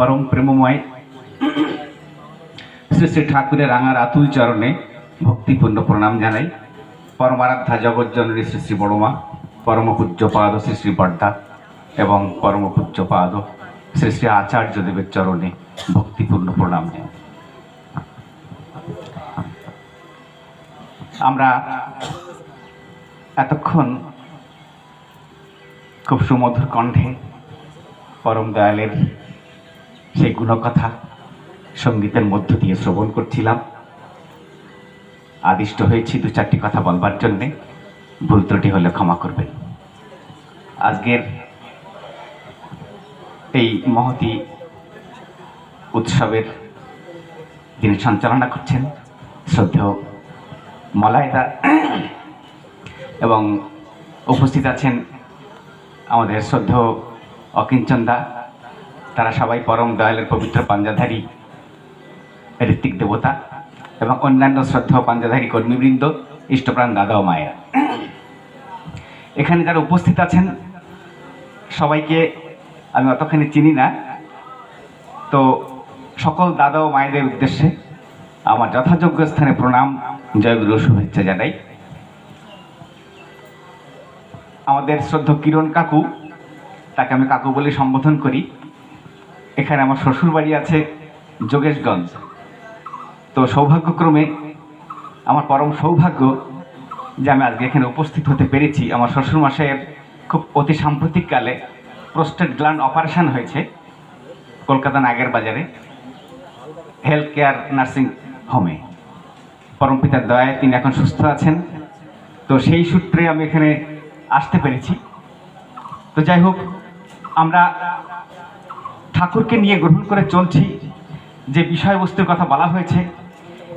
परम प्रेममय श्री श्री ठाकुरेर रांगार आतुल चरणे भक्तिपूर्ण प्रणाम जानाई। परमाराध्या जगज्जननी श्री श्री बड़मा परम पूज्यपाद श्री श्री बड्डा एवं परम पूज्यपाद श्री श्री आचार्यदेवेर चरणे भक्तिपूर्ण प्रणाम जानाई। आमरा एतक्षण खूब सुमधुर कण्ठे परम दयालेर सेई गुणकथा संगीतेर मध्य दिए श्रवण करछिलाम। आदिष्ट हयेछि दु चारटी कथा बोलबार जन्य, भूल त्रुटि हले क्षमा करबेन। आजकेर এই মহতি উৎসবের যিনি সঞ্চালনা করছেন শ্রদ্ধেয় মলায়দা এবং উপস্থিত আছেন আমাদের শ্রদ্ধেয় অকিঞ্চনদা, তারা সবাই পরম দয়ালের পবিত্র পাঞ্জাধারী ঋত্বিক দেবতা এবং অন্যান্য শ্রদ্ধেয় পাঞ্জাধারী কর্মীবৃন্দ, ইষ্টপ্রাণ দাদা ও মায়েরা এখানে যারা উপস্থিত আছেন সবাইকে আমি অতখানি চিনি না, তো সকল দাদা ও মায়েদের উদ্দেশ্যে আমার যথাযোগ্য স্থানে প্রণাম, জয়গুরু শুভেচ্ছা জানাই। আমাদের শ্রদ্ধেয় কিরণ কাকু, তাকে আমি কাকু বলে সম্বোধন করি। এখানে আমার শ্বশুর বাড়ি আছে যোগেশগঞ্জ, তো সৌভাগ্যক্রমে আমার পরম সৌভাগ্য যে আমি আজকে এখানে উপস্থিত হতে পেরেছি। আমার শ্বশুরমশাইয়ের খুব অতি সাম্প্রতিককালে প্রোস্টেট গ্ল্যান্ড অপারেশন হয়েছে কলকাতা নাগের বাজারে হেলথ কেয়ার নার্সিং হোমে। পরমপিতার দয়ায় তিনি এখন সুস্থ আছেন, তো সেই সূত্রে আমি এখানে আসতে পেরেছি। তো যাই হোক, আমরা ঠাকুরকে নিয়ে গ্রহণ করে চলছি। যে বিষয়বস্তুর কথা বলা হয়েছে,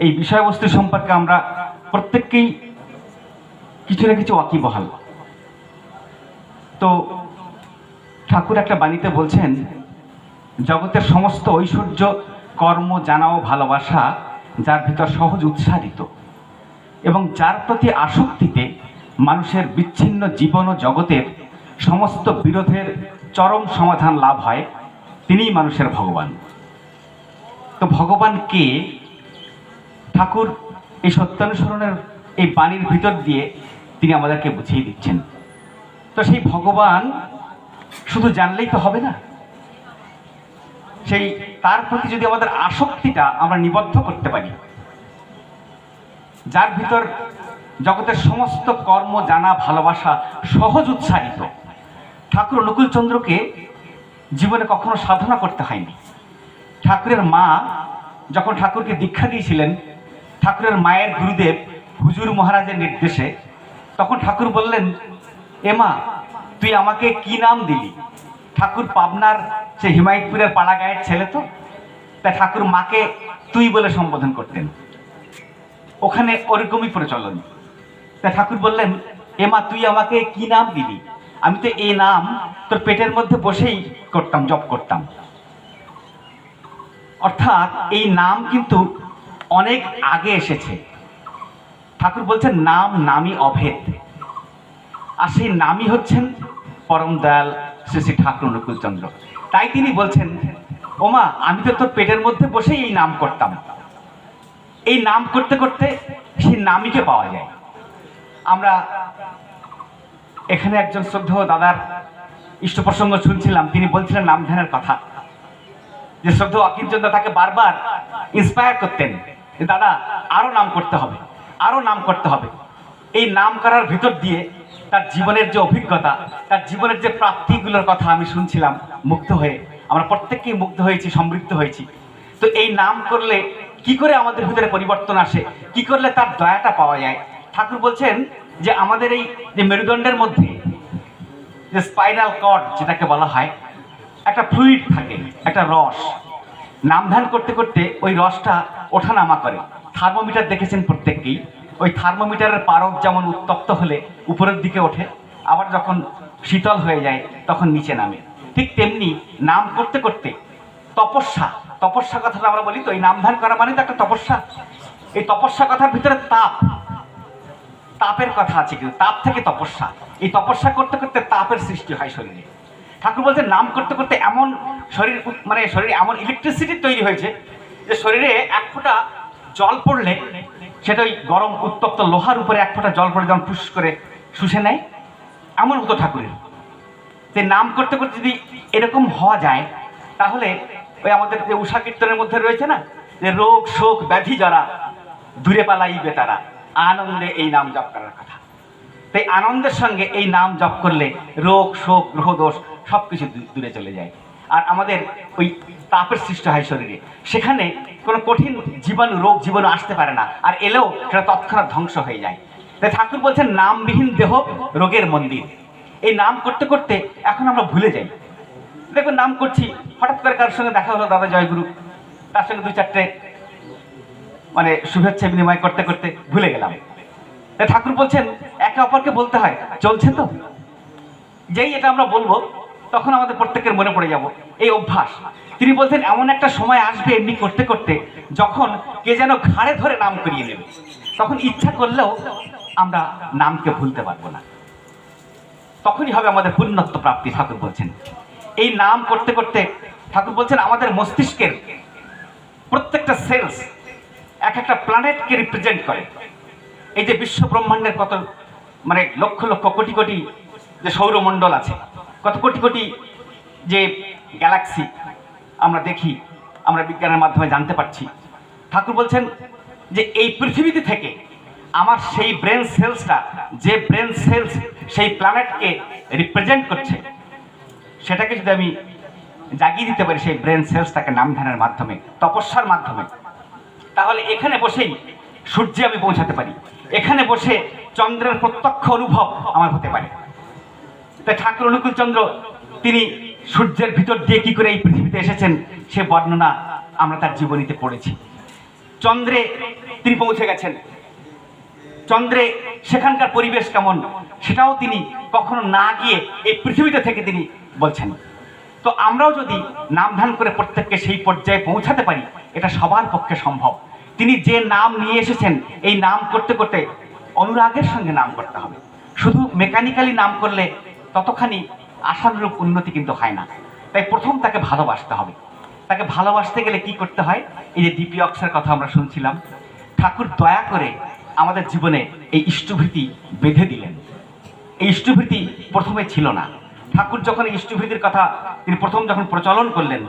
এই বিষয়বস্তু সম্পর্কে আমরা প্রত্যেককেই কিছু না কিছু ওয়াকিবহাল। তো ঠাকুর একটা বাণীতে বলছেন, জগতের সমস্ত ঐশ্বর্য কর্ম জানা ও ভালোবাসা যার ভিতর সহজ উৎসারিত এবং যার প্রতি আসক্তিতে মানুষের বিচ্ছিন্ন জীবন ও জগতের সমস্ত বিরোধের চরম সমাধান লাভ হয়, তিনিই মানুষের ভগবান। তো ভগবান কে? ঠাকুর এই সত্যানুসরণের এই বাণীর ভিতর দিয়ে তিনি আমাদেরকে বুঝিয়ে দিচ্ছেন। তো সেই ভগবান শুধু জানলেই তো হবে না, সেই তার প্রতি যদি আমাদের আসক্তিটা আমরা নিবদ্ধ করতে পারি, যার ভিতর জগতের সমস্ত কর্ম জানা ভালোবাসা সহজ উৎসারিত। ঠাকুর অনুকূলচন্দ্রকে জীবনে কখনো সাধনা করতে হয়নি। ঠাকুরের মা যখন ঠাকুরকে দীক্ষা দিয়েছিলেন, ঠাকুরের মায়ের গুরুদেব হুজুর মহারাজের নির্দেশে, তখন ঠাকুর বললেন, এ মা, তুই আমাকে কি নাম দিলি? ঠাকুর পাবনার সে হিমায়তপুরের পাড়াগাঁয়ের ছেলে, তো তাই ঠাকুর মাকে তুই বলে সম্বোধন করতেন। ওখানে ওরকমই প্রচলন। তাই ঠাকুর বললেন, এ মা, তুই আমাকে কি নাম দিলি? আমি তো এই নাম তোর পেটের মধ্যে বসেই করতাম, জপ করতাম। অর্থাৎ এই নাম কিন্তু অনেক আগে এসেছে। ঠাকুর বলছেন নাম নামই অভেদ, আর সেই নামই হচ্ছেন পরম দয়াল শ্রী শ্রী ঠাকুর অনুকূলচন্দ্র। তাই তিনি বলছেন, ওমা, আমি তো তোর পেটের মধ্যে বসেই এই নাম করতাম। এই নাম করতে করতে সেই নামীকে পাওয়া যায়। আমরা এখানে একজন শ্রদ্ধেয় দাদার ইষ্ট প্রসঙ্গ শুনছিলাম, তিনি বলছিলেন নাম ধ্যানের কথা, যে শ্রদ্ধেয় অকিঞ্চনদা তাকে বারবার ইন্সপায়ার করতেন যে দাদা আরো নাম করতে হবে, আরো নাম করতে হবে। এই নাম করার ভিতর দিয়ে তার জীবনের যে অভিজ্ঞতা, তার জীবনের যে প্রাপ্তিগুলোর কথা আমি শুনছিলাম, মুগ্ধ হয়ে আমরা প্রত্যেককেই মুগ্ধ হয়েছি, সমৃদ্ধ হয়েছি। তো এই নাম করলে কি করে আমাদের ভিতরে পরিবর্তন আসে, কি করলে তার দয়াটা পাওয়া যায়? ঠাকুর বলছেন যে আমাদের এই যে মেরুদণ্ডের মধ্যে যে স্পাইনাল কর্ড যেটাকে বলা হয়, একটা ফ্লুইড থাকে, একটা রস। নাম ধ্যান করতে করতে ওই রসটা ওঠানামা করে। থার্মোমিটার দেখেছেন প্রত্যেককেই, ওই থার্মোমিটারের পারদ যেমন উত্তপ্ত হলে উপরের দিকে ওঠে, আবার যখন শীতল হয়ে যায় তখন নিচে নামে। ঠিক তেমনি নাম করতে করতে তপস্যা, তপস্যা কথাটা আমরা বলি তো, এই নাম ধ্যান করা মানে তো একটা তপস্যা। এই তপস্যা কথার ভিতরে তাপ, তাপের কথা আছে, কিন্তু তাপ থেকে তপস্যা। এই তপস্যা করতে করতে তাপের সৃষ্টি হয় শরীরে। ঠাকুর বলছেন নাম করতে করতে এমন শরীর মানে শরীরে এমন ইলেকট্রিসিটি তৈরি হয়েছে যে শরীরে এক ফোঁটা জল পড়লে সেটা ওই গরম উত্তপ্ত লোহার উপরে এক ফোঁটা জল পড়ে যেমন ফুস করে শুষে নেয়, এমন হতো ঠাকুরের। যে নাম করতে করতে যদি এরকম হওয়া যায় তাহলে ওই আমাদের যে উষা কীর্তনের মধ্যে রয়েছে না, যে রোগ শোক ব্যাধি যারা দূরে পালাইবে তারা আনন্দে এই নাম জপ করার কথা। তাই আনন্দের সঙ্গে এই নাম জপ করলে রোগ শোক গ্রহ দোষ সব কিছু দূরে চলে যায়, আর আমাদের ওই তাপের সৃষ্টি হয় শরীরে, সেখানে কোনো কঠিন জীবাণু রোগ জীবাণু আসতে পারে না, আর এলেও সেটা তৎক্ষণাৎ ধ্বংস হয়ে যায়। তাই ঠাকুর বলছেন নামবিহীন দেহ রোগের মন্দির। এই নাম করতে করতে এখন আমরা ভুলে যাই। দেখুন নাম করছি, হঠাৎ করে কারোর সঙ্গে দেখা হলো দাদা জয়গুরু, তার সঙ্গে 2-4টে মানে শুভেচ্ছা বিনিময় করতে করতে ভুলে গেলাম। তাই ঠাকুর বলছেন একে অপরকে বলতে হয় চলছে তো, যেই এটা আমরা বলবো তখন আমাদের প্রত্যেকের মনে পড়ে যাব এই অভ্যাস। তিনি বলছেন এমন একটা সময় আসবে এমনি করতে করতে যখন কে যেন ঘাড়ে ধরে নাম করিয়ে নেবে, তখন ইচ্ছা করলেও আমরা নামকে ভুলতে পারবো না, তখনই হবে আমাদের পুণ্যত্ব প্রাপ্তি। ঠাকুর বলছেন এই নাম করতে করতে, ঠাকুর বলছেন আমাদের মস্তিষ্কের প্রত্যেকটা সেলস এক একটা প্ল্যানেটকে রিপ্রেজেন্ট করে। এই যে বিশ্ব ব্রহ্মাণ্ডের কত মানে লক্ষ লক্ষ কোটি কোটি যে সৌরমণ্ডল আছে, কত কোটি কোটি যে গ্যালাক্সি আমরা দেখি, আমরা বিজ্ঞানের মাধ্যমে জানতে পারছি। ঠাকুর বলছেন যে এই পৃথিবীতে থেকে আমার সেই ব্রেন সেলসটা, যে ব্রেন সেলস সেই প্ল্যানেটকে রিপ্রেজেন্ট করছে, সেটাকে যদি আমি জাগিয়ে দিতে পারি সেই ব্রেন সেলসটাকে নাম ধ্যানের মাধ্যমে, তপস্যার মাধ্যমে, তাহলে এখানে বসেই সূর্যে আমি পৌঁছাতে পারি, এখানে বসে চন্দ্রের প্রত্যক্ষ অনুভব আমার হতে পারে। তাই ঠাকুর অনুকূল চন্দ্র তিনি সূর্যের ভিতর দিয়ে কি করে এই পৃথিবীতে এসেছেন সে বর্ণনা আমরা তার জীবনীতে পড়েছি। চন্দ্রে তিনি পৌঁছে গেছেন, চন্দ্রে সেখানকার পরিবেশ কেমন সেটাও তিনি কখনো না গিয়ে এই পৃথিবীতে থেকে তিনি বলছেন। তো আমরাও যদি নাম ধ্যান করে প্রত্যেককে সেই পর্যায়ে পৌঁছাতে পারি, এটা সবার পক্ষে সম্ভব। তিনি যে নাম নিয়ে এসেছেন এই নাম করতে করতে অনুরাগের সঙ্গে নাম করতে হবে। শুধু মেকানিক্যালি নাম করলে ততখানি আশানুরূপ উন্নতি কিন্তু হয় না। তাই প্রথম তাকে ভালোবাসতে হবে। তাকে ভালোবাসতে গেলে কি করতে হয়, এই যে ডিপি অক্সের কথা আমরা শুনছিলাম, ঠাকুর দয়া করে আমাদের জীবনে এই ইষ্টভৃতি বেঁধে দিলেন। এই ইষ্টভৃতি প্রথমে ছিল না। ঠাকুর যখন এই ইষ্টভৃতির কথা তিনি প্রথম যখন প্রচলন করলেন,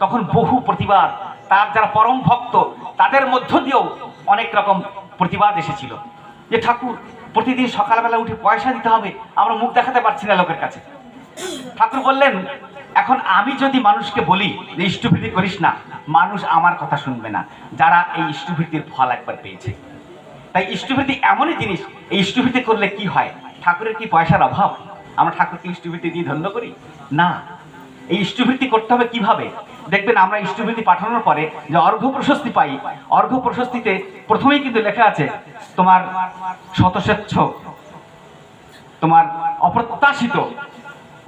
তখন বহু প্রতিবাদ, তার যারা পরম ভক্ত তাদের মধ্য দিয়েও অনেক রকম প্রতিবাদ এসেছিল যে ঠাকুর প্রতিদিন সকালবেলা উঠে পয়সা দিতে হবে, আমরা মুখ দেখাতে পারছি না লোকের কাছে। ঠাকুর বললেন এখন আমি যদি মানুষকে বলি যে ইষ্টভৃতি করিস না, মানুষ আমার কথা শুনবে না, যারা এই ইষ্টভৃতির ফল একবার পেয়েছে। তাই ইষ্টভৃতি এমনই জিনিস, এই ইষ্টভৃতি করলে কি হয়, ঠাকুরের কি পয়সার অভাব, আমরা ঠাকুরকে ইষ্টভৃতি দিয়ে ধন্য করি না। এই ইষ্টভৃতি করতে হবে কিভাবে, দেখবেন আমরা ইষ্টভৃতি পাঠানোর পরে যে অর্ঘ্য প্রশস্তি পাই, অর্ঘ্য প্রশস্তিতে প্রথমেই কিন্তু লেখা আছে তোমার শতস্বেচ্ছ, তোমার অপ্রত্যাশিত,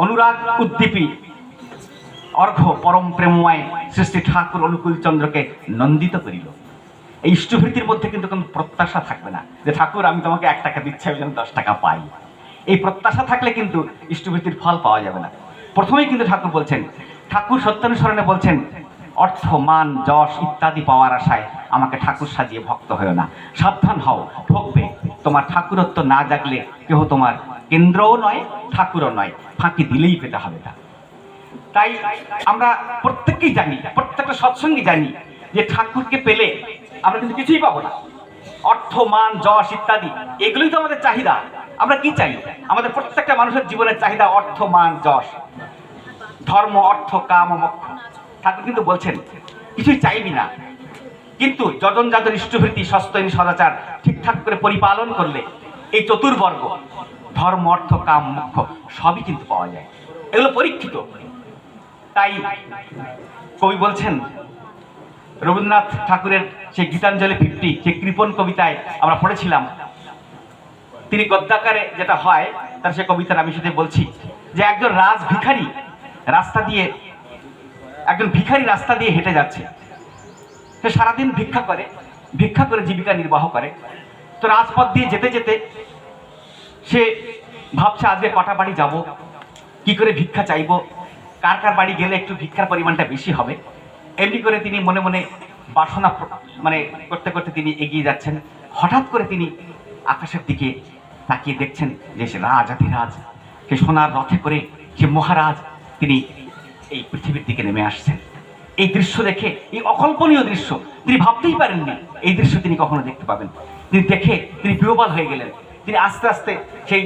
অনুরাগ উদ্দীপী অর্ঘ্য পরম প্রেমময় সৃষ্টি ঠাকুর অনুকূল চন্দ্রকে নন্দিত করিল। এই ইষ্টভৃতির মধ্যে কিন্তু কোনো প্রত্যাশা থাকবে না যে ঠাকুর আমি তোমাকে 1 টাকা দিচ্ছি আমি যেন 10 টাকা পাই। এই প্রত্যাশা থাকলে কিন্তু ইষ্টভৃতির ফল পাওয়া যাবে না। প্রথমেই কিন্তু ঠাকুর বলছেন, ঠাকুর সত্যানুসরণে বলছেন অর্থ মান যশ ইত্যাদি পাওয়ার আশায় আমাকে ঠাকুর সাজিয়ে ভক্ত হয়েও না, সাবধান হও ঠকবে। তোমার ঠাকুরত্ব না জাগলে কেহ তোমার কেন্দ্রও নয় ঠাকুরও নয়, ফাঁকি দিলেই পেতে হবে তা। তাই আমরা প্রত্যেককেই জানি, প্রত্যেকটা সৎসঙ্গী জানি যে ঠাকুরকে পেলে আমরা কিন্তু কিছুই পাবো না। অর্থ মান যশ ইত্যাদি এগুলোই তো আমাদের চাহিদা। আমরা কি চাই, আমাদের প্রত্যেকটা মানুষের জীবনের চাহিদা অর্থ মান যশ, ধর্ম অর্থ কাম ও মোক্ষ। ঠাকুর কিন্তু বলছেন কিছুই চাইবি না, কিন্তু যজন যাজন ইষ্টভৃতি সস্তৈনী সদাচার ঠিকঠাক করে পরিপালন করলে এই চতুর্বর্গ ধর্ম অর্থ কাম মোক্ষ সবই কিন্তু পাওয়া যায়, এগুলো পরীক্ষিত। তাই কবি বলছেন, রবীন্দ্রনাথ ঠাকুরের সেই গীতাঞ্জলি 50 যে কৃপণ কবিতায় আমরা পড়েছিলাম, তিনি গদ্যাকারে যেটা হয় তার সে কবিতার আমি সাথে বলছি যে একজন রাজ ভিখারি রাস্তা দিয়ে, একজন ভিখারি রাস্তা দিয়ে হেঁটে যাচ্ছে। সে সারাদিন ভিক্ষা করে জীবিকা নির্বাহ করে। তো রাজপথ দিয়ে যেতে যেতে সে ভাবছে আজকে কটা বাড়ি যাব, কি করে ভিক্ষা চাইবো, কার কার বাড়ি গেলে একটু ভিক্ষার পরিমাণটা বেশি হবে, এমনি করে তিনি মনে মনে বাসনা মানে করতে করতে তিনি এগিয়ে যাচ্ছেন। হঠাৎ করে তিনি আকাশের দিকে তাকিয়ে দেখছেন যে সে রাজাধিরাজ, সে সোনার রথে করে সে মহারাজ তিনি এই পৃথিবীর দিকে নেমে আসছেন। এই দৃশ্য দেখে, এই অকল্পনীয় দৃশ্য তিনি ভাবতেই পারেননি এই দৃশ্য তিনি কখনো দেখতে পাবেন। তিনি দেখে তিনি বিহ্বল হয়ে গেলেন। তিনি আস্তে আস্তে সেই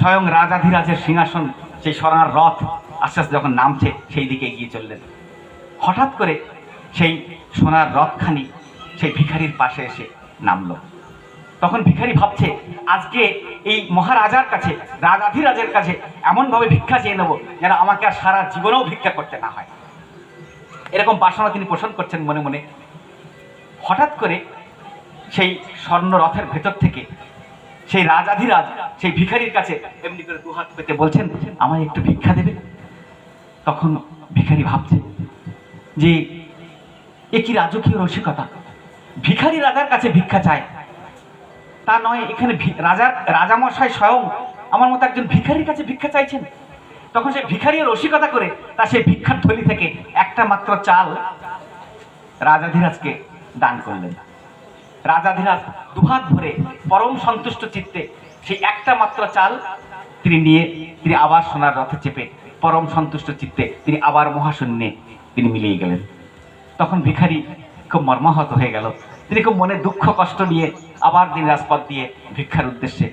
স্বয়ং রাজাধিরাজের সিংহাসন, সেই সোনার রথ আস্তে আস্তে যখন নামছে সেই দিকে এগিয়ে চললেন। হঠাৎ করে সেই সোনার রথখানি সেই ভিখারির পাশে এসে নামলো। তখন ভিখারি ভাবছে, আজকে এই মহারাজার কাছে, রাজাধিরাজের কাছে এমনভাবে ভিক্ষা চেয়ে নেবো যেন আমাকে আর সারা জীবনেও ভিক্ষা করতে না হয়। এরকম বাসনা তিনি পোষণ করছেন মনে মনে। হঠাৎ করে সেই স্বর্ণ রথের ভেতর থেকে সেই রাজাধিরাজ সেই ভিখারির কাছে এমনি করে দুহাত পেতে বলছেন, আমায় একটু ভিক্ষা দেবে। তখন ভিখারি ভাবছে যে এ কি রাজকীয় রসিকতা, ভিখারি রাজার কাছে ভিক্ষা চায়, তা নয় এখানে রাজামশাই স্বয়ং আমার মতো একজন ভিখারির কাছে ভিক্ষা চাইছেন। তখন সে ভিখারিও রসিকতা করে তার সেই ভিক্ষার থলি থেকে একটা মাত্র চাল রাজাধিরাজকে দান করলেন। রাজাধিরাজ দুহাত ভরে পরম সন্তুষ্ট চিত্তে সেই একটা মাত্র চাল তিনি নিয়ে তিনি আবার সোনার রথে চেপে পরম সন্তুষ্ট চিত্তে তিনি আবার মহাশূন্যে তিনি মিলিয়ে গেলেন। তখন ভিখারি খুব মর্মাহত হয়ে গেল। তিনি খুব মনে দুঃখ কষ্ট নিয়ে আবার দিন রাজপথ দিয়ে ভিক্ষার উদ্দেশ্যে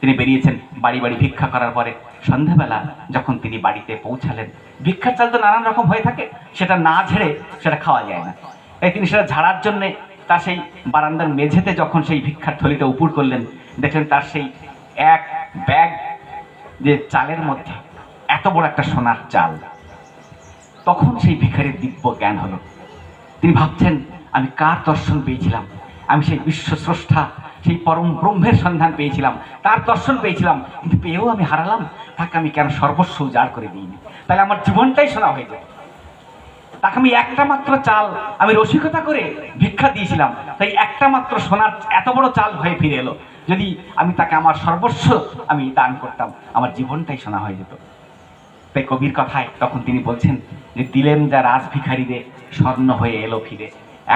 তিনি বেরিয়েছেন। বাড়ি বাড়ি ভিক্ষা করার পরে সন্ধ্যাবেলা যখন তিনি বাড়িতে পৌঁছালেন, ভিক্ষার চাল তো নানান রকম হয়ে থাকে, সেটা না ঝেড়ে সেটা খাওয়া যায় না। তাই তিনি সেটা ঝাড়ার জন্যে তার সেই বারান্দার মেঝেতে যখন সেই ভিক্ষার থলিটা উপর করলেন, দেখলেন তার সেই এক ব্যাগ যে চালের মধ্যে এত বড় একটা সোনার চাল। তখন সেই ভিখারির দিব্য জ্ঞান হলো। তিনি ভাবছেন, আমি কার দর্শন পেয়েছিলাম, আমি সেই বিশ্ব স্রষ্টা সেই পরম ব্রহ্মের সন্ধান পেয়েছিলাম, তার দর্শন পেয়েছিলাম, কিন্তু পেয়েও আমি হারালাম, তাকে আমি কেন সর্বস্ব উজাড় করে দিইনি, তাহলে আমার জীবনটাই সোনা হয়ে যেত। তাকে আমি একটা মাত্র চাল আমি রসিকতা করে ভিক্ষা দিয়েছিলাম, তাই একটা মাত্র সোনার এত বড় চাল হয়ে ফিরে এলো। যদি আমি তাকে আমার সর্বস্ব আমি দান করতাম, আমার জীবনটাই সোনা হয়ে যেত। তাই কবির কথায় তখন তিনি বলছেন যে, দিলেন যা রাজ ভিখারিরে স্বর্ণ হয়ে এলো ফিরে,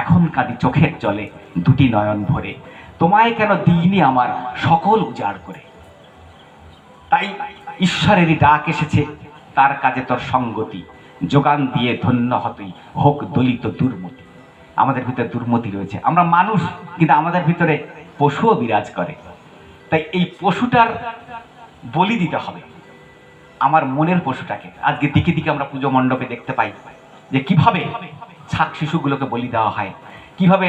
এখন কাঁদি চোখের জলে দুটি নয়ন ভরে, তোমায় কেন দিইনি আমার সকল উজাড় করে। তাই ঈশ্বরেরই ডাক এসেছে, তার কাজে তোর সঙ্গতি, যোগান দিয়ে ধন্য হতই হোক দলিত দুর্মতি। আমাদের ভিতরে দুর্মতি রয়েছে, আমরা মানুষ, কিন্তু আমাদের ভিতরে পশুও বিরাজ করে। তাই এই পশুটার বলি দিতে হবে, আমার মনের পশুটাকে। আজকে দিকে দিকে আমরা পুজো মণ্ডপে দেখতে পাই যে কিভাবে ছাক শিশুগুলোকে বলি দেওয়া হয়, কিভাবে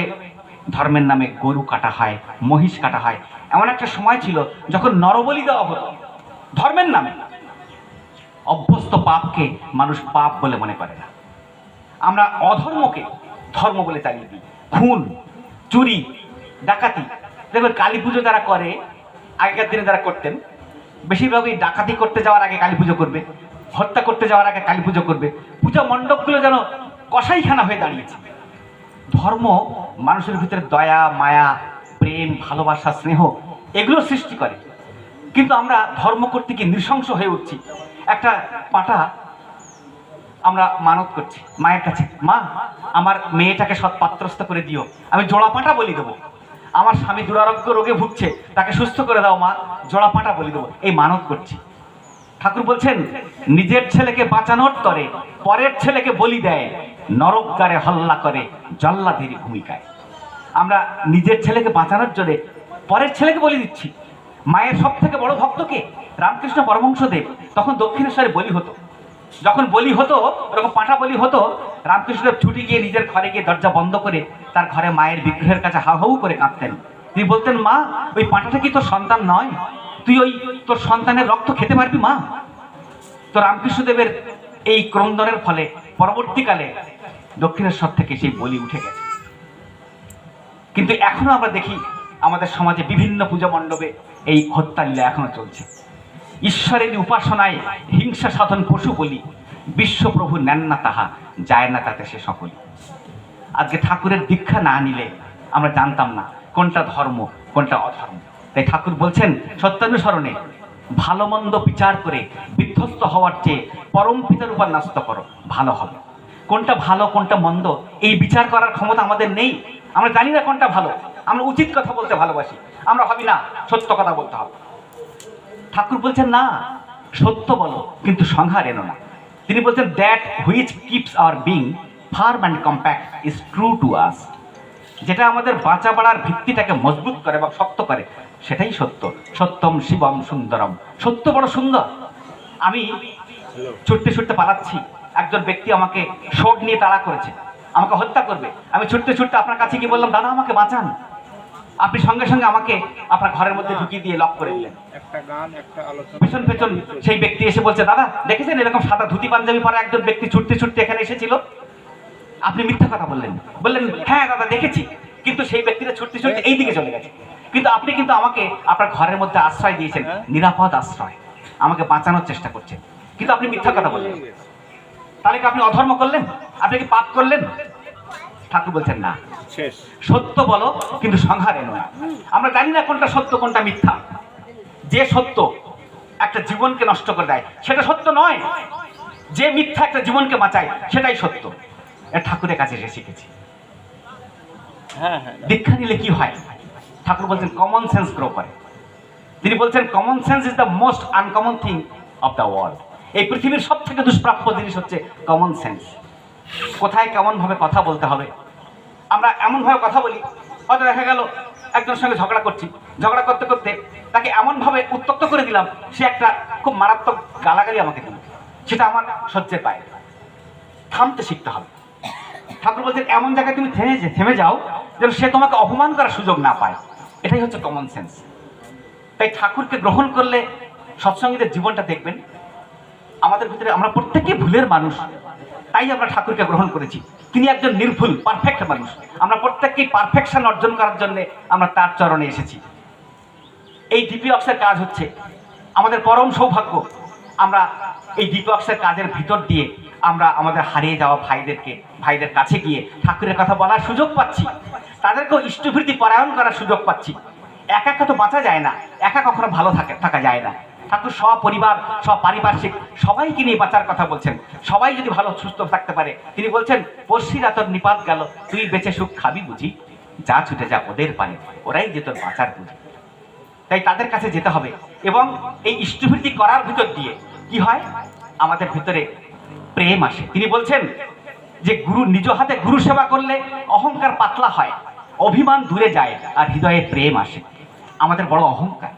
ধর্মের নামে গরু কাটা হয়, মহিষ কাটা হয়। এমন একটা সময় ছিল যখন নরবলি দেওয়া হতো ধর্মের নামে। অভ্যস্ত পাপকে মানুষ পাপ বলে মনে করে না, আমরা অধর্মকে ধর্ম বলে চালিয়ে দিই। খুন, চুরি, ডাকাতি, দেখবেন কালী পুজো যারা করে, আগেকার দিনে যারা করতেন, বেশিরভাগই ডাকাতি করতে যাওয়ার আগে কালী পুজো করবে, হত্যা করতে যাওয়ার আগে কালী পুজো করবে। পূজা মণ্ডপগুলো যেন কসাইখানা হয়ে দাঁড়িয়েছে। ধর্ম মানুষের ভিতরে দয়া, মায়া, প্রেম, ভালোবাসা, স্নেহ এগুলো সৃষ্টি করে, কিন্তু আমরা ধর্ম করতে গিয়ে নৃশংস হয়ে উঠছি। একটা পাঁঠা আমরা মানত করছি মায়ের কাছে, মা আমার মেয়েটাকে সৎপাত্রস্থ করে দিও, আমি জোড়া পাঁঠা বলি দেবো। আমার স্বামী দুরারোগ্য রোগে ভুগছে, তাকে সুস্থ করে দাও মা, জোড়া পাঁঠা বলি দেবো, এই মানত করছি। ঠাকুর বলছেন, নিজের ছেলেকে বাঁচানোর তরে পরের ছেলেকে বলি দেয়, নরকগারে হল্লা করে জল্লাদেরই ভূমিকায়। আমরা নিজের ছেলেকে বাঁচানোর জন্য পরের ছেলেকে বলি দিচ্ছি। মায়ের সব থেকে বড় ভক্তকে রামকৃষ্ণ পরমহংসদেব, তখন দক্ষিণেশ্বরে বলি হতো, যখন বলি হতো ওরকম পাঁঠা বলি হতো, রামকৃষ্ণদেব ছুটি গিয়ে নিজের ঘরে গিয়ে দরজা বন্ধ করে তার ঘরে মায়ের বিগ্রহের কাছে হাউ হাউ করে কাঁদতেন। তিনি বলতেন, মা ওই পাঁঠাটা কি তোর সন্তান নয়? তুই ওই তোর সন্তানের রক্ত খেতে পারবি মা? তো রামকৃষ্ণদেবের এই ক্রন্দনের ফলে পরবর্তীকালে দক্ষিণেশ্বর থেকে সেই বলি উঠে গেছে। কিন্তু এখনো আমরা দেখি আমাদের সমাজে বিভিন্ন পূজা মণ্ডপে এই হত্যালীলা এখনো চলছে। ঈশ্বরের উপাসনায় হিংসা সাধন পশু বলি, বিশ্বপ্রভু নেন না তাহা, যায় না তাতে সে সকল। আজকে ঠাকুরের দীক্ষা না নিলে আমরা জানতাম না কোনটা ধর্ম কোনটা অধর্ম। তাই ঠাকুর বলছেন সত্যানুসরণে, ভালো মন্দ বিচার করে বিধ্বস্ত হওয়ার চেয়ে পরম পিতার উপর ন্যস্ত করো, ভালো হবে। কোনটা ভালো কোনটা মন্দ এই বিচার করার ক্ষমতা আমাদের নেই। আমরা জানি না কোনটা ভালো। আমরা উচিত কথা বলতে ভালোবাসি, আমরা ভাবি না সত্য কথা বলতে হবে। ঠাকুর বলছেন না, সত্য বলো কিন্তু সংহার এনো না। তিনি বলছেন that which keeps hour being farm and compact is true to us. যেটা আমাদের বাঁচা বাড়ার ভিত্তিটাকে মজবুত করে এবং শক্ত করে সেটাই সত্য। সত্যম শিবম সুন্দরম, সত্য বড় সুন্দর। আমি ছুটতে ছুটতে পালাচ্ছি, একজন ব্যক্তি আমাকে শোট নিয়ে তাড়া করেছে, আমাকে হত্যা করবে। আমি ছুটতে ছুটতে আপনার কাছে গিয়ে বললাম, দাদা আমাকে বাঁচান। আপনি সঙ্গে সঙ্গে আমাকে আপনার ঘরের মধ্যে ঢুকিয়ে দিয়ে লক করে দিলেন। পেছন পেছন সেই ব্যক্তি এসে বলছে, দাদা দেখেছেন এরকম সাদা ধুতি পাঞ্জাবি পরা একজন ব্যক্তি ছুটতে ছুটতে এখানে এসেছিল? আপনি মিথ্যা কথা বললেন। বললেন, হ্যাঁ দাদা দেখেছি, কিন্তু সেই ব্যক্তিটা ছুটতে ছুটতে এই দিকে চলে গেছে। কিন্তু আপনি কিন্তু আমাকে আপনার ঘরের মধ্যে আশ্রয় দিয়েছেন, নিরাপদ আশ্রয়, আমাকে বাঁচানোর চেষ্টা করছেন, কিন্তু আপনি মিথ্যা কথা বললেন। তাহলে কি আপনি অধর্ম করলেন? আপনি কি পাপ করলেন? ঠাকুর বলছেন না, সত্য বলো কিন্তু সংহার এনো না। আমরা জানি না কোনটা সত্য কোনটা মিথ্যা। যে সত্য একটা জীবনকে নষ্ট করে দেয় সেটা সত্য নয়, যে মিথ্যা একটা জীবনকে বাঁচায় সেটাই সত্য। ঠাকুরের কাছে এসে শিখেছি। দীক্ষা নিলে কি হয়? ঠাকুর বলছেন কমন সেন্স গ্রো করে। তিনি বলছেন common sense is the most uncommon thing of the world. এই পৃথিবীর সব থেকে দুষ্প্রাপ্য জিনিস হচ্ছে কমন সেন্স। কোথায় কেমন ভাবে কথা বলতে হবে, আমরা এমন ভাবে কথা বলি, হয়তো দেখা গেল একজনের সঙ্গে ঝগড়া করছি, ঝগড়া করতে করতে তাকে এমন ভাবে উত্তক্ত করে দিলাম, সে একটা খুব মারাত্মক গালাগালি আমাকে দিল, সেটা আমার সহ্যের বাইরে। থামতে শিখতে হবে। ঠাকুর বলছেন এমন জায়গায় তুমি থেমে যাও যেন সে তোমাকে অপমান করার সুযোগ না পায়। এটাই হচ্ছে কমন সেন্স। তাই ঠাকুরকে গ্রহণ করলে সৎসঙ্গীদের জীবনটা দেখবেন, আমাদের ভিতরে আমরা প্রত্যেকেই ভুলের মানুষ, তাই আমরা ঠাকুরকে গ্রহণ করেছি। তিনি একজন নির্ভুল পারফেক্ট মানুষ। আমরা প্রত্যেককেই পারফেকশন অর্জন করার জন্য আমরা তার চরণে এসেছি। এই ডিপি অক্সের কাজ হচ্ছে আমাদের পরম সৌভাগ্য। আমরা এই ডিপি অক্সের কাজের ভিতর দিয়ে আমরা আমাদের হারিয়ে যাওয়া ভাইদের কাছে গিয়ে ঠাকুরের কথা বলার সুযোগ পাচ্ছি, তাদেরকেও ইষ্টভৃতি পরায়ণ করার সুযোগ পাচ্ছি। একা একা তো বাঁচা যায় না, একা কখনো ভালো থাকা যায় না। ঠাকুর সপরিবার সপারিপার্শ্বিক সবাইকে নিয়ে বাঁচার কথা বলছেন। সবাই যদি ভালো সুস্থ থাকতে পারে, তিনি বলছেন পড়শিরা তোর নিপাত গেল, তুই বেঁচে সুখ খাবি বুঝি, যা ছুটে যা ওদের পানে, ওরাই যে তোর বাঁচার বুঝি। তাই তাদের কাছে যেতে হবে এবং এই ইষ্টভৃতি করার ভিতর দিয়ে কি হয়, আমাদের ভিতরে প্রেম আসে। তিনি বলছেন যে গুরু নিজ হাতে গুরু সেবা করলে অহংকার পাতলা হয়, অভিমান দূরে যায় আর হৃদয়ে প্রেম আসে। আমাদের বড় অহংকার,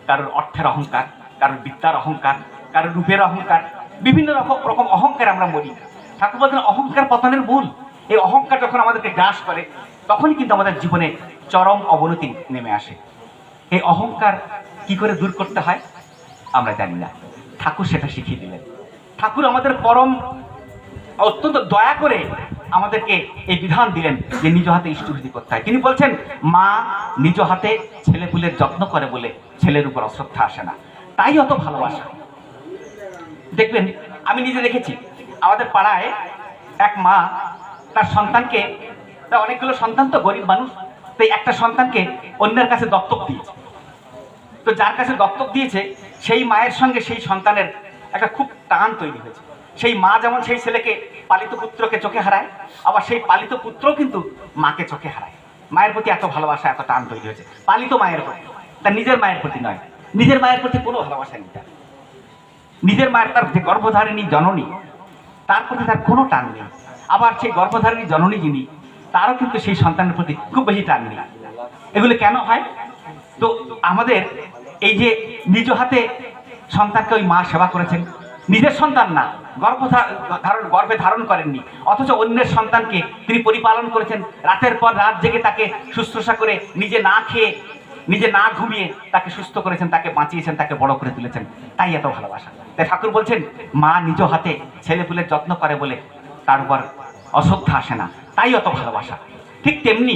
কারোর অর্থের অহংকার, কারোর বিদ্যার অহংকার, কারোর রূপের অহংকার, বিভিন্ন রকম অহংকার আমরা মরি। ঠাকুর বলছেন অহংকার পতনের মূল। এই অহংকার যখন আমাদেরকে গ্রাস করে তখনই কিন্তু আমাদের জীবনে চরম অবনতি নেমে আসে। এই অহংকার কি করে দূর করতে হয় আমরা জানি না, ঠাকুর সেটা শিখিয়ে দিলেন। ঠাকুর আমাদের পরম অত্যন্ত দয়া করে আমাদেরকে এই বিধান দিলেন যে নিজ হাতে ইষ্টভৃতি করতে হয়। তিনি বলছেন মা নিজ হাতে ছেলে পুলের যত্ন করে বলে ছেলের উপর অশ্রদ্ধা আসে না, তাই অত ভালোবাসা। দেখবেন আমি নিজে দেখেছি, আমাদের পাড়ায় এক মা তার সন্তানকে, তার অনেকগুলো সন্তান তো গরিব মানুষ, তাই একটা সন্তানকে অন্যের কাছে দত্তক দিয়েছে। তো যার কাছে দত্তক দিয়েছে সেই মায়ের সঙ্গে সেই সন্তানের একটা খুব টান তৈরি হয়েছে। সেই মা যেমন সেই ছেলেকে পালিত পুত্রকে চোখে হারায়, আবার সেই পালিত পুত্রও কিন্তু মাকে চোখে হারায়। মায়ের প্রতি এত ভালোবাসা, এত টান তৈরি হয়েছে পালিত মায়ের প্রতি, তার নিজের মায়ের প্রতি নয়। নিজের মায়ের প্রতি কোনো ভালোবাসা নেই তার। নিজের মায়ের, তার যে গর্ভধারিণী জননী, তার প্রতি তার কোনো টান নেই। আবার সেই গর্ভধারিণী জননী যিনি, তারও কিন্তু সেই সন্তানের প্রতি খুব বেশি টান নেই। এগুলো কেন হয়? তো আমাদের এই যে নিজ হাতে সন্তানকে ওই মা সেবা করেছেন, নিজের সন্তান না, গর্ভে ধারণ করেননি, অথচ অন্যের সন্তানকে তিনি পরিপালন করেছেন। রাতের পর রাত জেগে তাকে শুশ্রূষা করে, নিজে না খেয়ে, নিজে না ঘুমিয়ে তাকে সুস্থ করেছেন, তাকে বাঁচিয়েছেন, তাকে বড় করে তুলেছেন, তাই এত ভালোবাসা। তাই ঠাকুর বলছেন মা নিজ হাতে ছেলেপুলের যত্ন করে বলে তার উপর অশ্রদ্ধা আসে না, তাই অত ভালোবাসা। ঠিক তেমনি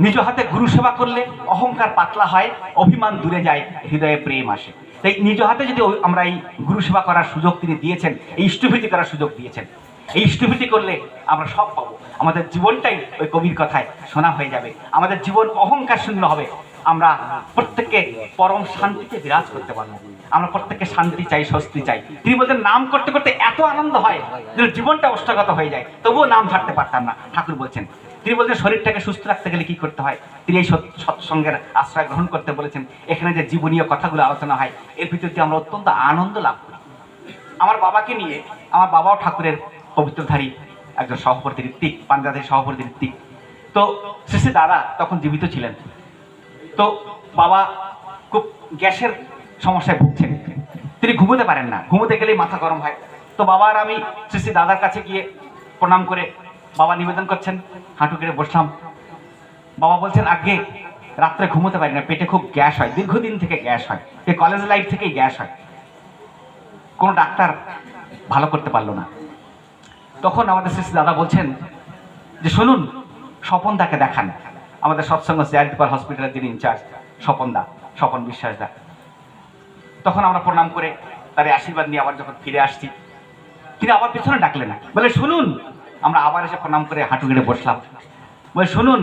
নিজ হাতে গুরু সেবা করলে অহংকার পাতলা হয়, অভিমান দূরে যায়, হৃদয়ে প্রেম আসে। তাই নিজ হাতে যদি আমরা এই গুরু সেবা করার সুযোগ তিনি দিয়েছেন, এই ইষ্টভৃতি করার সুযোগ দিয়েছেন, এই ইষ্টভৃতি করলে আমরা সব পাবো। আমাদের জীবনটাই ওই কবির কথায় শোনা হয়ে যাবে, আমাদের জীবন অহংকার শূন্য হবে। আমরা প্রত্যেককে পরম শান্তিতে বিরাজ করতে পারবো। আমরা প্রত্যেককে শান্তি চাই, স্বস্তি চাই। তিনি বলতেন নাম করতে করতে এত আনন্দ হয় যেন জীবনটা ওষ্ঠাগত হয়ে যায়, তবুও নাম ছাড়তে পারতাম না। ঠাকুর বলছেন, তিনি বলছেন শরীরটাকে সুস্থ রাখতে গেলে কি করতে হয়, তিনি এই সৎসঙ্গের আশ্রয় গ্রহণ করতে বলেছেন। এখানে যে জীবনীয় কথাগুলো আলোচনা হয় এর ভিতর দিয়ে আমরা অত্যন্ত আনন্দ লাভ করি। আমার বাবাকে নিয়ে, আমার বাবাও ঠাকুরের পবিত্রধারী একজন সভাপতি ঋত্বিক, পাঞ্জাবের সভাপতি ঋত্বিক। তো শ্রী শ্রী দাদা তখন জীবিত ছিলেন। তো বাবা খুব গ্যাসের সমস্যায় ভুগছেন, তিনি ঘুমোতে পারেন না, ঘুমোতে গেলেই মাথা গরম হয়। তো বাবা আর আমি শ্রী শ্রী দাদার কাছে গিয়ে প্রণাম করে বাবা নিবেদন করছেন, হাঁটু কেড়ে বসলাম। বাবা বলছেন আগে রাত্রে ঘুমোতে পারি না, পেটে খুব গ্যাস হয়, দীর্ঘদিন থেকে গ্যাস হয়, এই কলেজ লাইফ থেকেই গ্যাস হয়, কোনো ডাক্তার ভালো করতে পারলো না। তখন আমাদের শ্রী শ্রী দাদা বলছেন যে শুনুন, স্বপন দাকে দেখান। আমাদের সৎসঙ্গ চ্যারিটেবল হসপিটালের যিনি ইনচার্জ স্বপন দা, স্বপন বিশ্বাস দা। তখন আমরা প্রণাম করে তার আশীর্বাদ নিয়ে আবার যখন ফিরে আসছি, তিনি আবার পেছনে ডাকলেন না, বলে শুনুন। আমরা আবার এসে প্রণাম করে হাঁটু গেড়ে বসলাম। বলে শুনুন,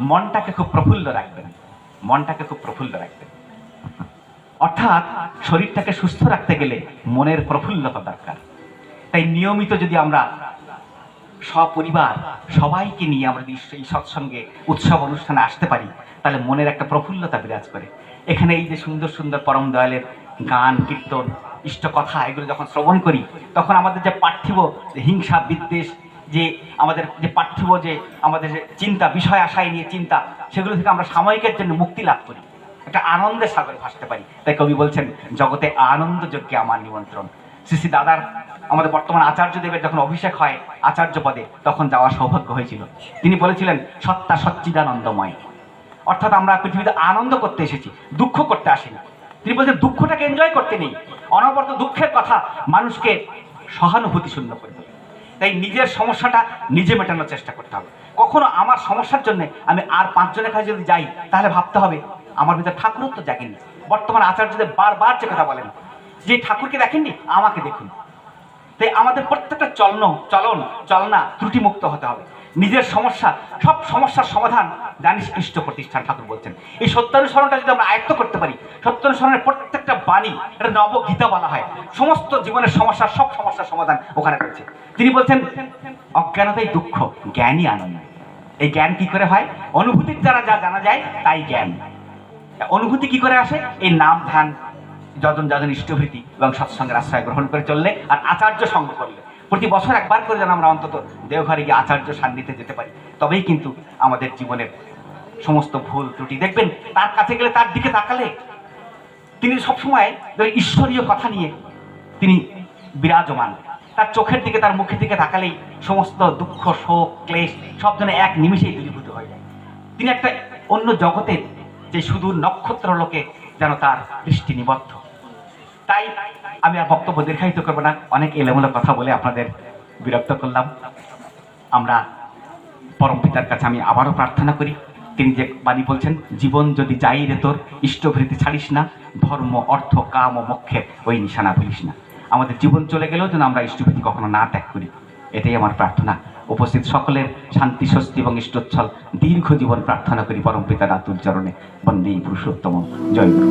মনটাকে খুব প্রফুল্ল রাখবেন, মনটাকে খুব প্রফুল্ল রাখবেন। অর্থাৎ শরীরটাকে সুস্থ রাখতে গেলে মনের প্রফুল্লতা দরকার। তাই নিয়মিত যদি আমরা সপরিবার সবাইকে নিয়ে আমরা এই সৎসঙ্গে উৎসব অনুষ্ঠানে আসতে পারি, তাহলে মনের একটা প্রফুল্লতা বিরাজ করে। এখানে এই যে সুন্দর সুন্দর পরম দয়ালের গান, কীর্তন, ইষ্ট কথা, এগুলো যখন শ্রবণ করি, তখন আমাদের যে পার্থিব হিংসা বিদ্বেষ, যে আমাদের যে পার্থিব যে আমাদের যে চিন্তা, বিষয় আশায় নিয়ে চিন্তা, সেগুলো থেকে আমরা সাময়িকের জন্য মুক্তি লাভ করি, একটা আনন্দের সাগরে ভাসতে পারি। তাই কবি বলছেন জগতে আনন্দ যজ্ঞে আমার নিমন্ত্রণ। শ্রী শ্রী দাদার, আমাদের বর্তমান আচার্যদেবের যখন অভিষেক হয় আচার্য পদে, তখন যাওয়ার সৌভাগ্য হয়েছিল। তিনি বলেছিলেন সত্তা সচ্চিদানন্দময়। অর্থাৎ আমরা পৃথিবীতে আনন্দ করতে এসেছি, দুঃখ করতে আসিনি। তিনি বলছেন দুঃখটাকে এনজয় করতে নেই, অনবরত দুঃখের কথা মানুষকে সহানুভূতি শূন্য করে দেবে। তাই নিজের সমস্যাটা নিজে মেটানোর চেষ্টা করতে হবে। কখনো আমার সমস্যার জন্য আমি আর 5 জনের কাছে যদি যাই, তাহলে ভাবতে হবে আমার ভিতরে ঠাকুরত্ব জাগেনি। বর্তমান আচার্যদের বারবার যে কথা বলেন যে ঠাকুরকে দেখেননি, আমাকে দেখুন। তাই আমাদের প্রত্যেকটা চলনা ত্রুটিমুক্ত হতে হবে। নিজের সমস্যা, সব সমস্যার সমাধান জানিস ইষ্ট প্রতিষ্ঠান, ঠাকুর বলছেন। এই সত্যানুসরণটা যদি আমরা আয়ত্ত করতে পারি, সত্যানুসরণের প্রত্যেকটা বাণী, এটা নবগীতা বলা হয়, সমস্ত জীবনের সমস্যার, সব সমস্যার সমাধান ওখানে রয়েছে। তিনি বলছেন অজ্ঞানতাই দুঃখ, জ্ঞানই আনন্দ। এই জ্ঞান কি করে হয়? অনুভূতির দ্বারা যা জানা যায় তাই জ্ঞান। অনুভূতি কি করে আসে? এই নাম ধ্যান, যজন যজন ইষ্টভৃতি এবং সৎসঙ্গের আশ্রয় গ্রহণ করে চললে, আর আচার্য সঙ্গ করলে। প্রতি বছর একবার করে যেন আমরা অন্তত দেওঘরে গিয়ে আচার্য সান্নিধ্যে যেতে পারি, তবেই কিন্তু আমাদের জীবনের সমস্ত ভুল ত্রুটি, দেখবেন তার কাছে গেলে, তার দিকে তাকালে তিনি সবসময় ঈশ্বরীয় কথা নিয়ে তিনি বিরাজমান। তার চোখের দিকে, তার মুখের দিকে তাকালেই সমস্ত দুঃখ, শোক, ক্লেশ সব যেন এক নিমিষেই দূরীভূত হয়ে যায়। তিনি একটা অন্য জগতের যে সুদূর নক্ষত্র লোকে যেন তার দৃষ্টি নিবদ্ধ। তাই আমি আর বক্তব্য দীর্ঘায়িত করবো না, অনেক এলোমেলো কথা বলে আপনাদের বিরক্ত করলাম। আমরা পরম পিতার কাছে আমি আবারও প্রার্থনা করি, তিনি যে বাণী বলছেন, জীবন যদি যাই রে তোর, ইষ্টভৃতি ছাড়িস না, ধর্ম অর্থ কাম ও মোক্ষের ওই নিশানা ভুলিস না। আমাদের জীবন চলে গেলেও যেন আমরা ইষ্টভৃতি কখনো না ত্যাগ করি, এটাই আমার প্রার্থনা। উপস্থিত সকলের শান্তি, স্বস্তি এবং ইষ্টচ্ছল দীর্ঘ জীবন প্রার্থনা করি পরম পিতার আতুর চরণে। বন্দে পুরুষোত্তম। জয় গুরু।